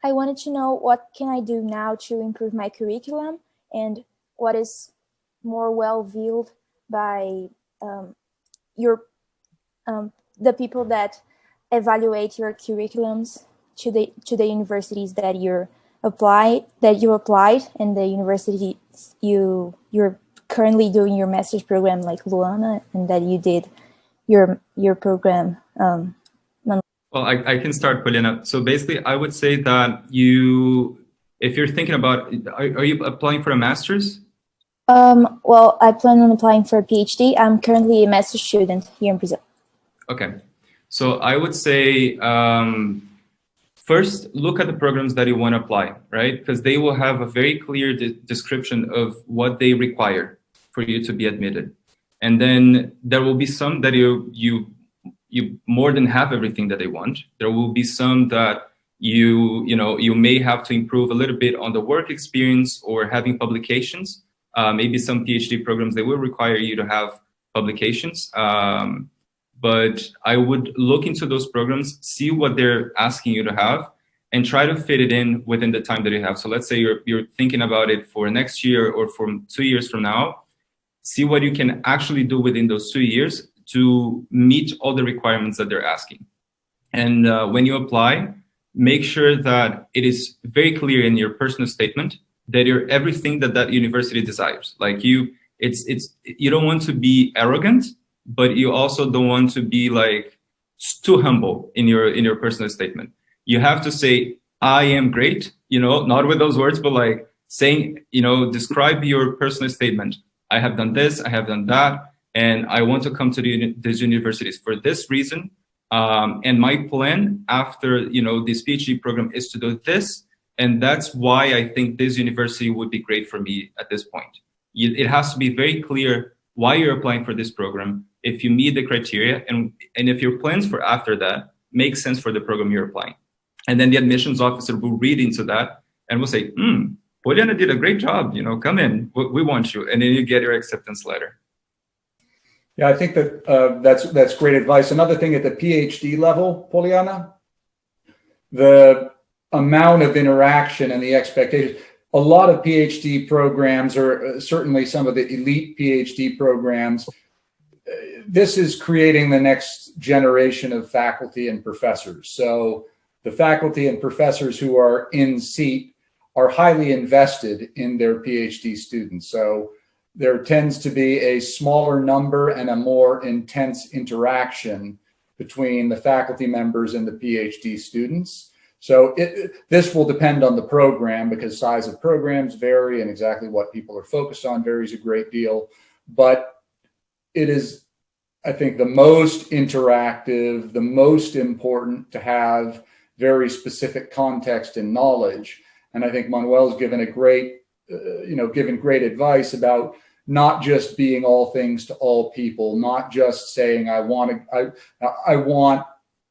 I wanted to know what can I do now to improve my curriculum and what is more well viewed by the people that evaluate your curriculums to the universities that you applied, and the universities you're currently doing your master's program, like Luana, and that you did your program. Well, I can start, Poliana. So basically, I would say that if you're thinking about, are you applying for a master's? Well, I plan on applying for a PhD. I'm currently a master's student here in Brazil. Okay. So I would say, first, look at the programs that you want to apply, right? Because they will have a very clear description of what they require for you to be admitted. And then there will be some that you more than have everything that they want. There will be some that you may have to improve a little bit on the work experience or having publications. Maybe some PhD programs, they will require you to have publications. But I would look into those programs, see what they're asking you to have, and try to fit it in within the time that you have. So let's say you're thinking about it for next year or from 2 years from now. See what you can actually do within those 2 years to meet all the requirements that they're asking. And when you apply, make sure that it is very clear in your personal statement that you're everything that that university desires. Like you don't want to be arrogant, but you also don't want to be like too humble in your personal statement. You have to say, I am great, not with those words, but like saying, describe your personal statement. I have done this, I have done that, and I want to come to these universities for this reason. And my plan after, this PhD program is to do this. And that's why I think this university would be great for me at this point. It has to be very clear why you're applying for this program, if you meet the criteria, and if your plans for after that make sense for the program you're applying. And then the admissions officer will read into that and will say, Poliana did a great job, come in, we want you. And then you get your acceptance letter. Yeah, I think that that's great advice. Another thing at the PhD level, Poliana, the amount of interaction and the expectations. A lot of PhD programs, or certainly some of the elite PhD programs, this is creating the next generation of faculty and professors. So the faculty and professors who are in seat are highly invested in their PhD students. So there tends to be a smaller number and a more intense interaction between the faculty members and the PhD students. So this will depend on the program, because size of programs vary and exactly what people are focused on varies a great deal. But it is, I think, the most interactive, the most important to have very specific context and knowledge. And I think Manuel's given a great, given great advice about not just being all things to all people, not just saying, I want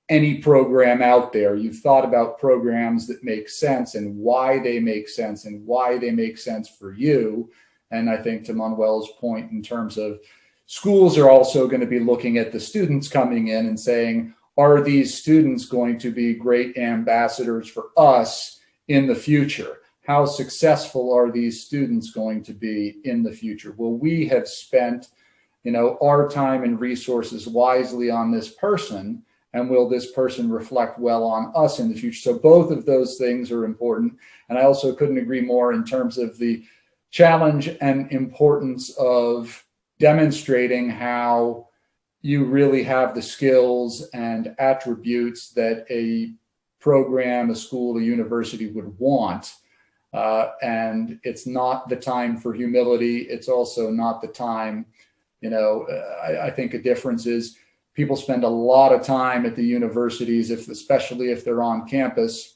any program out there. You've thought about programs that make sense and why they make sense and why they make sense for you. And I think to Manuel's point in terms of schools are also going to be looking at the students coming in and saying, are these students going to be great ambassadors for us in the future? How successful are these students going to be in the future? Will we have spent, our time and resources wisely on this person? And will this person reflect well on us in the future? So both of those things are important. And I also couldn't agree more in terms of the challenge and importance of demonstrating how you really have the skills and attributes that a program, a school, a university would want. And it's not the time for humility. It's also not the time, I think a difference is people spend a lot of time at the universities, especially if they're on campus,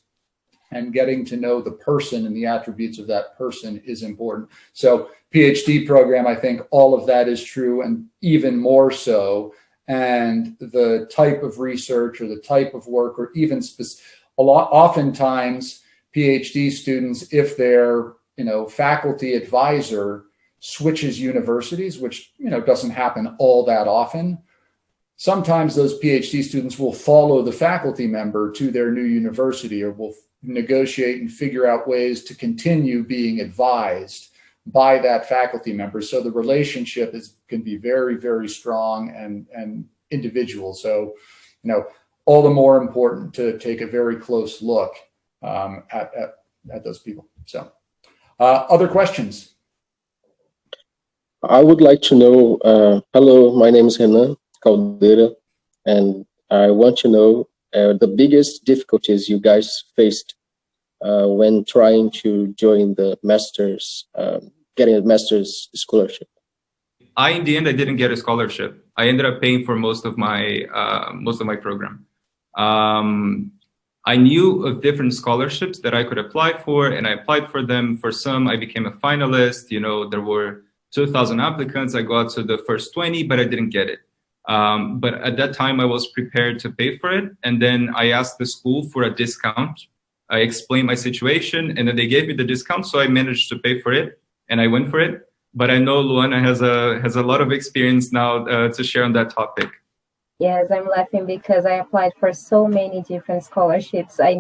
and getting to know the person and the attributes of that person is important. So PhD program, I think all of that is true, and even more so. And the type of research or the type of work, or even oftentimes PhD students, if their faculty advisor switches universities, which doesn't happen all that often, sometimes those PhD students will follow the faculty member to their new university, or will negotiate and figure out ways to continue being advised by that faculty member. So the relationship can be very, very strong and individual. So, all the more important to take a very close look at those people. So other questions? I would like to know, hello, my name is Renan Caldeira, and I want to know the biggest difficulties you guys faced when trying to join the master's, getting a master's scholarship. In the end, I didn't get a scholarship. I ended up paying for most of my program. I knew of different scholarships that I could apply for, and I applied for them. For some, I became a finalist. There were 2,000 applicants. I got to the first 20, but I didn't get it. But at that time, I was prepared to pay for it. And then I asked the school for a discount. I explained my situation, and then they gave me the discount. So I managed to pay for it, and I went for it. But I know Luana has a lot of experience now to share on that topic. Yes, I'm laughing because I applied for so many different scholarships. I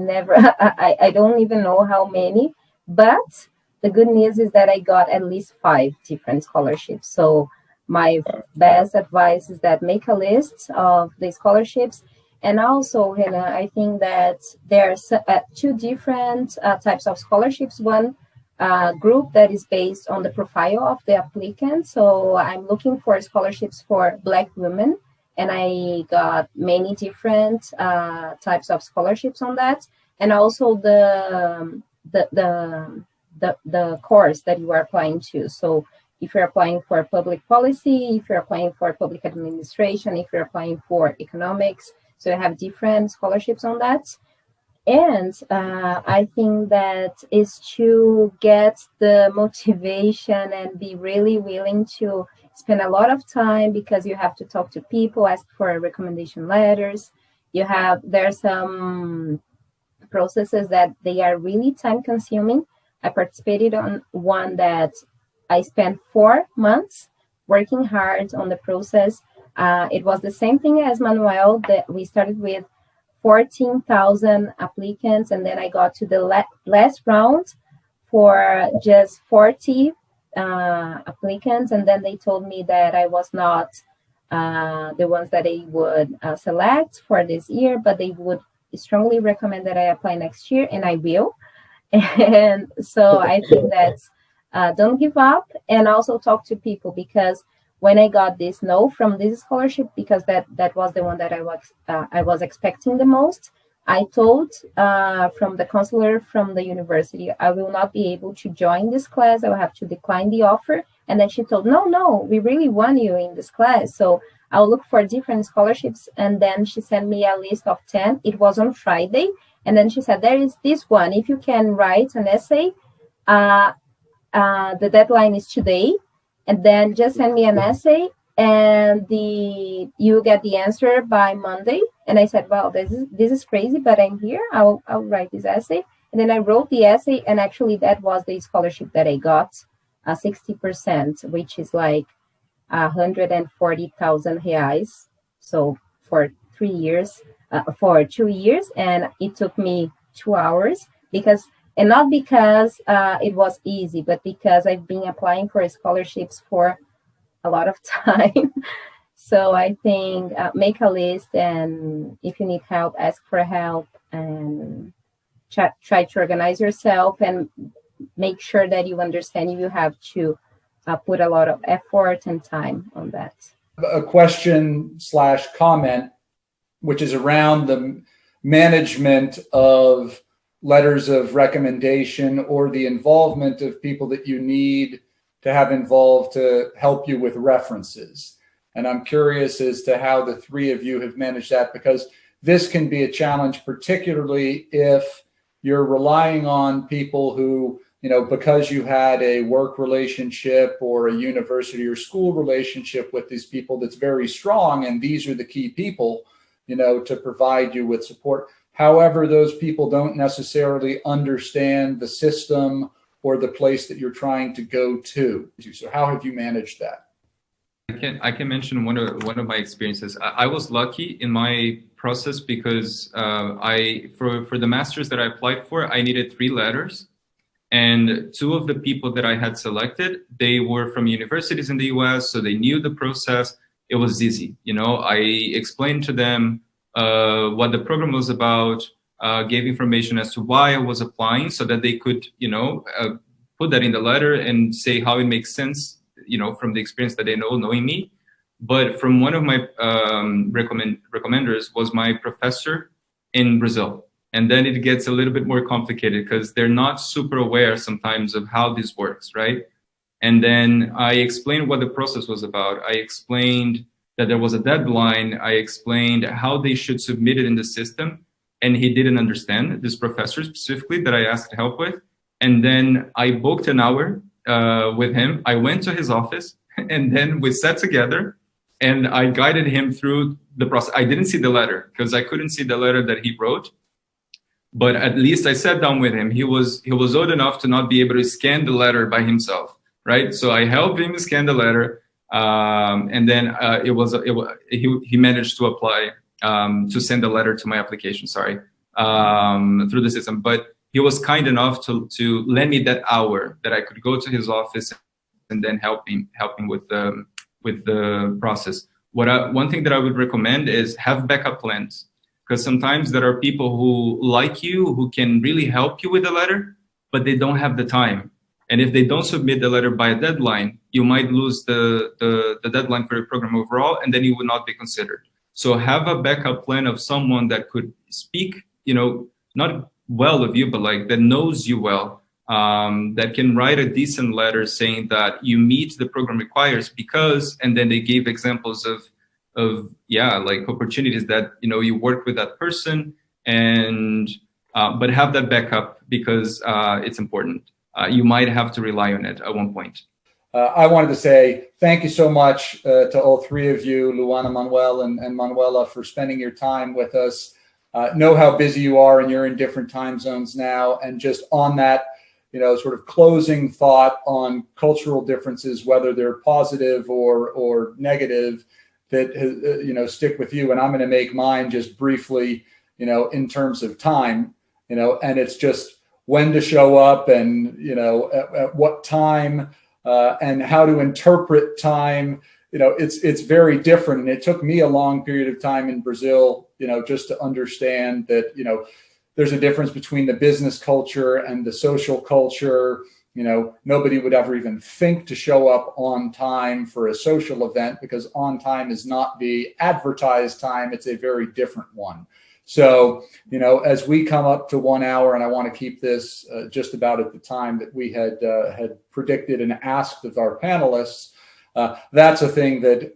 don't even know how many, but the good news is that I got at least 5 different scholarships. So my best advice is that make a list of the scholarships. And also, Renan, I think that there's 2 different types of scholarships. One group that is based on the profile of the applicant. So I'm looking for scholarships for Black women, and I got many different types of scholarships on that, and also the course that you are applying to. So if you're applying for public policy, if you're applying for public administration, if you're applying for economics, so you have different scholarships on that. And I think that is to get the motivation and be really willing to spend a lot of time, because you have to talk to people, ask for recommendation letters. There's some processes that they are really time consuming. I participated on one that I spent 4 months working hard on the process. It was the same thing as Manuel, that we started with 14,000 applicants, and then I got to the last round for just 40 applicants, and then they told me that I was not the ones that they would select for this year, but they would strongly recommend that I apply next year, and I will. And so I think that's don't give up, and also talk to people, because when I got this no from this scholarship, because that was the one that I was expecting the most, I told from the counselor from the university, I will not be able to join this class. I will have to decline the offer. And then she told, no, we really want you in this class, so I'll look for different scholarships. And then she sent me a list of 10. It was on Friday, and then she said, there is this one. If you can write an essay, the deadline is today. And then just send me an essay, and you get the answer by Monday. And I said, well, this is crazy, but I'm here. I'll write this essay. And then I wrote the essay, and actually that was the scholarship that I got, 60%, which is like 140,000 reais. So for 3 years, for 2 years, and it took me 2 hours and not because it was easy, but because I've been applying for scholarships for a lot of time. So I think make a list, and if you need help, ask for help, and try to organize yourself, and make sure that you understand you have to put a lot of effort and time on that. A question/comment, which is around the management of letters of recommendation, or the involvement of people that you need to have involved to help you with references. And I'm curious as to how the three of you have managed that, because this can be a challenge, particularly if you're relying on people who, because you had a work relationship or a university or school relationship with these people that's very strong, and these are the key people, to provide you with support. However, those people don't necessarily understand the system or the place that you're trying to go to. So how have you managed that? I can mention one of my experiences. I was lucky in my process because for the masters that I applied for, I needed 3 letters, and 2 of the people that I had selected, they were from universities in the US, so they knew the process. It was easy. I explained to them what the program was about, gave information as to why I was applying, so that they could, put that in the letter and say how it makes sense, from the experience that they know, knowing me. But from one of my recommenders was my professor in Brazil. And then it gets a little bit more complicated because they're not super aware sometimes of how this works, right? And then I explained what the process was about. I explained that there was a deadline. I explained how they should submit it in the system. And he didn't understand, this professor specifically that I asked help with. And then I booked an hour with him. I went to his office, and then we sat together, and I guided him through the process. I didn't see the letter because I couldn't see the letter that he wrote, but at least I sat down with him. He was old enough to not be able to scan the letter by himself, right? So I helped him scan the letter, and then he managed to apply to send the letter to my application. Through the system, but he was kind enough to lend me that hour that I could go to his office and then help him with the process. One thing that I would recommend is have backup plans, because sometimes there are people who like you, who can really help you with the letter, but they don't have the time. And if they don't submit the letter by a deadline, you might lose the deadline for your program overall, and then you would not be considered. So have a backup plan of someone that could speak, not well of you, but like that knows you well, that can write a decent letter saying that you meet the program requires because, and then they gave examples of like opportunities that, you work with that person and, but have that backup because it's important. You might have to rely on it at one point. I wanted to say thank you so much to all three of you, Luana, Manuel, and Manuela, for spending your time with us. Know how busy you are, and you're in different time zones now. And just on that, sort of closing thought on cultural differences, whether they're positive or negative, that stick with you. And I'm going to make mine just briefly, in terms of time, and it's just when to show up, and at what time. And how to interpret time, it's very different. And it took me a long period of time in Brazil, just to understand that, there's a difference between the business culture and the social culture. Nobody would ever even think to show up on time for a social event because on time is not the advertised time. It's a very different one. So, as we come up to 1 hour, and I want to keep this just about at the time that we had predicted and asked of our panelists, that's a thing that,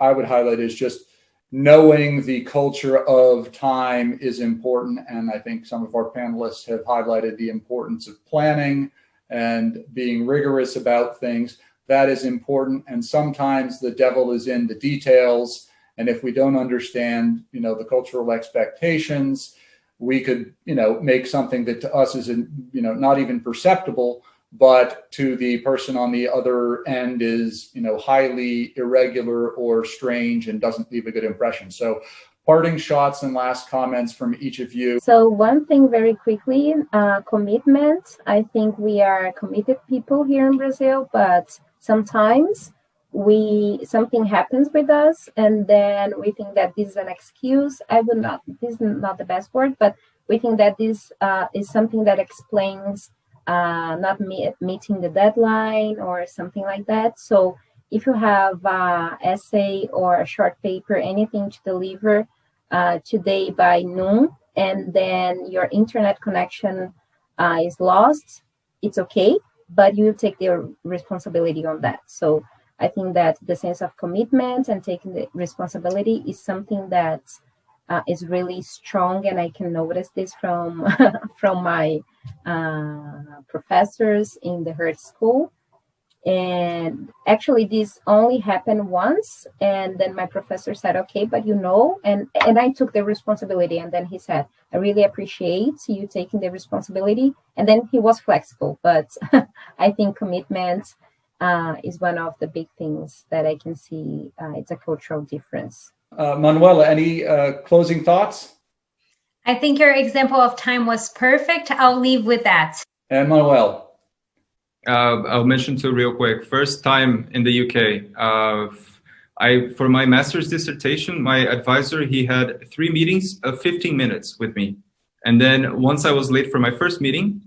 I would highlight is just knowing the culture of time is important. And I think some of our panelists have highlighted the importance of planning and being rigorous about things. That is important. And sometimes the devil is in the details. And if we don't understand, the cultural expectations, we could, make something that to us is, not even perceptible, but to the person on the other end is, highly irregular or strange and doesn't leave a good impression. So parting shots and last comments from each of you. So one thing very quickly, commitment. I think we are committed people here in Brazil, but sometimes something happens with us and then we think that this is an excuse. This is not the best word, but we think that this is something that explains not meeting the deadline or something like that. So if you have an essay or a short paper, anything to deliver today by noon, and then your internet connection is lost, it's okay, but you take the responsibility on that. So I think that the sense of commitment and taking the responsibility is something that is really strong, and I can notice this from from my professors in the Hertz School. And actually, this only happened once, and then my professor said, "Okay, but and I took the responsibility." And then he said, "I really appreciate you taking the responsibility." And then he was flexible, but I think commitment is one of the big things that I can see. It's a cultural difference. Manuela, any closing thoughts? I think your example of time was perfect. I'll leave with that. And Manuel? I'll mention two real quick. First time in the UK. For my master's dissertation, my advisor, he had 3 meetings of 15 minutes with me. And then once I was late for my first meeting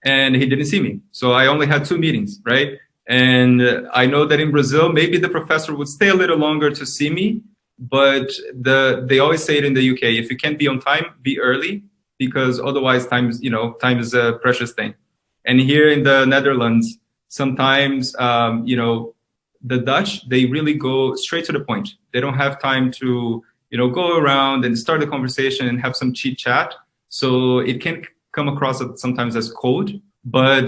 and he didn't see me. So I only had 2 meetings, right? And I know that in Brazil, maybe the professor would stay a little longer to see me, but they always say it in the UK, if you can't be on time, be early, because otherwise time is a precious thing. And here in the Netherlands, sometimes, the Dutch, they really go straight to the point. They don't have time to, go around and start a conversation and have some chit chat. So it can come across sometimes as cold, but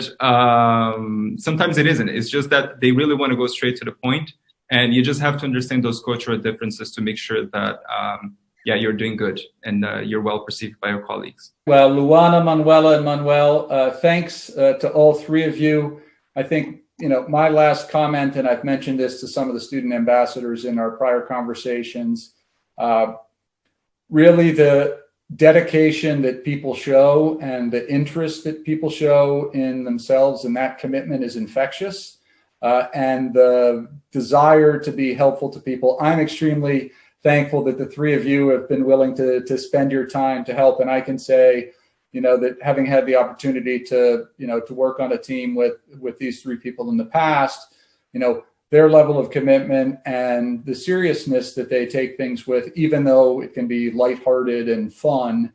sometimes it isn't. It's just that they really want to go straight to the point. And you just have to understand those cultural differences to make sure that, you're doing good and you're well perceived by your colleagues. Well, Luana, Manuela, and Manuel, thanks to all three of you. I think, my last comment, and I've mentioned this to some of the student ambassadors in our prior conversations, really the dedication that people show and the interest that people show in themselves and that commitment is infectious, and the desire to be helpful to people. I'm extremely thankful that the three of you have been willing to spend your time to help. And I can say, that having had the opportunity to, to work on a team with these three people in the past, their level of commitment and the seriousness that they take things with, even though it can be lighthearted and fun,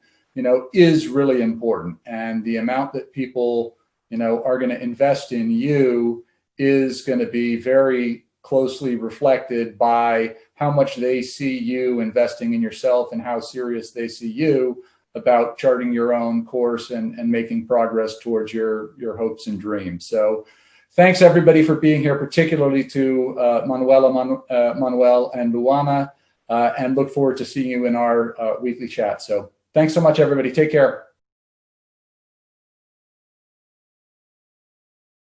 is really important. And the amount that people, are going to invest in you is going to be very closely reflected by how much they see you investing in yourself and how serious they see you about charting your own course and making progress towards your hopes and dreams. So thanks everybody for being here, particularly to Manuela, Manuel, and Luana, and look forward to seeing you in our weekly chat. So thanks so much, everybody. Take care.